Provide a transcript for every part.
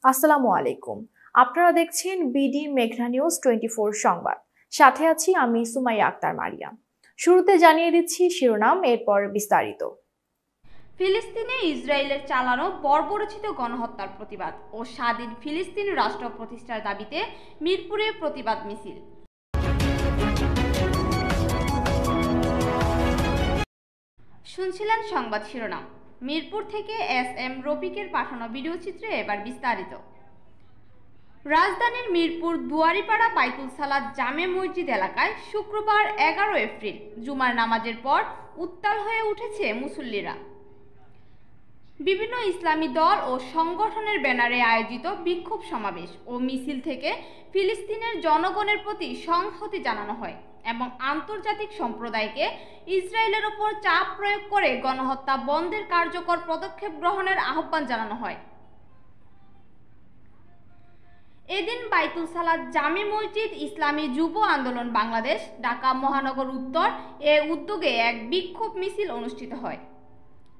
আসসালামু আলাইকুম। আপনারা দেখছেন বিডি মেঘনা নিউজ 24 সংবাদ। সাথে আছি আমি সুমাইয়া আক্তার মারিয়া। শুরুতে জানিয়ে দিচ্ছি শিরোনাম, এরপর বিস্তারিত। ফিলিস্তিনে ইসরায়েলের চালানো বর্বরোচিত গণহত্যার প্রতিবাদ ও স্বাধীন ফিলিস্তিন রাষ্ট্র প্রতিষ্ঠার দাবিতে মিরপুরে প্রতিবাদ মিছিল। শুনছিলেন সংবাদ শিরোনাম। মিরপুর থেকে এস.এম. রফিকের পাঠানো ভিডিও চিত্রে এবার বিস্তারিত। রাজধানীর মিরপুর দুয়ারিপাড়া বাইতুল সালাত জামে মসজিদ এলাকায় শুক্রবার 11 এপ্রিল জুমার নামাজের পর উত্তাল হয়ে উঠেছে মুসল্লিরা। বিভিন্ন ইসলামী দল ও সংগঠনের ব্যানারে আয়োজিত বিক্ষোভ সমাবেশ ও মিছিল থেকে ফিলিস্তিনের জনগণের প্রতি সংহতি জানানো হয় এবং আন্তর্জাতিক সম্প্রদায়কে ইসরায়েলের ওপর চাপ প্রয়োগ করে গণহত্যা বন্ধের কার্যকর পদক্ষেপ গ্রহণের আহ্বান জানানো হয়। এদিন বাইতুল সালাত জামে মসজিদ ইসলামী যুব আন্দোলন বাংলাদেশ ঢাকা মহানগর উত্তর এ উদ্যোগে এক বিক্ষোভ মিছিল অনুষ্ঠিত হয়।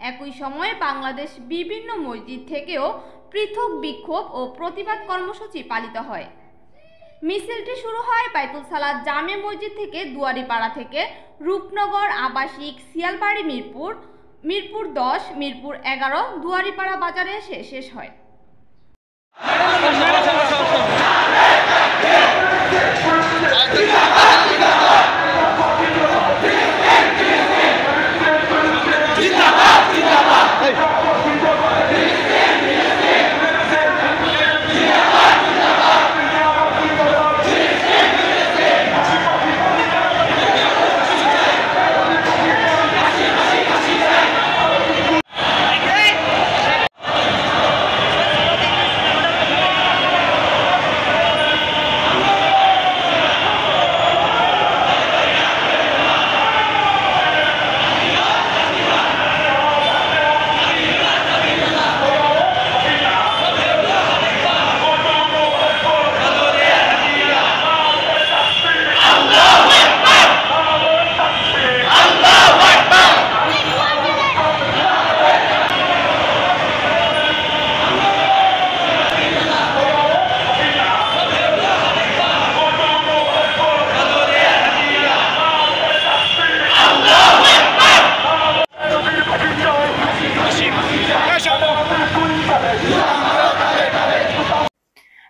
একই সময়ে বাংলাদেশ বিভিন্ন মসজিদ থেকেও পৃথক বিক্ষোভ ও প্রতিবাদ কর্মসূচি পালিত হয়। মিছিলটি শুরু হয় বাইতুল সালাত জামে মসজিদ থেকে দুয়ারিপাড়া থেকে রূপনগর আবাসিক শিয়ালবাড়ি মিরপুর, মিরপুর 10, মিরপুর 11, দুয়ারিপাড়া বাজারে এসে শেষ হয়।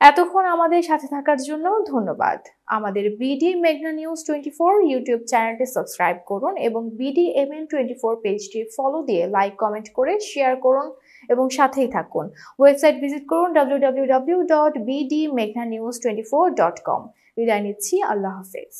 এতক্ষণ আমাদের সাথে থাকার জন্য ধন্যবাদ। আমাদের বিডি মেঘনা নিউজ 24 ইউটিউব চ্যানেলটি সাবস্ক্রাইব করুন এবং BDMN24 পেজটি ফলো দিয়ে লাইক, কমেন্ট করে শেয়ার করুন এবং সাথেই থাকুন। ওয়েবসাইট ভিজিট করুন www.bdmeghnanews24.com। বিদায় নিচ্ছি, আল্লাহ হাফেজ।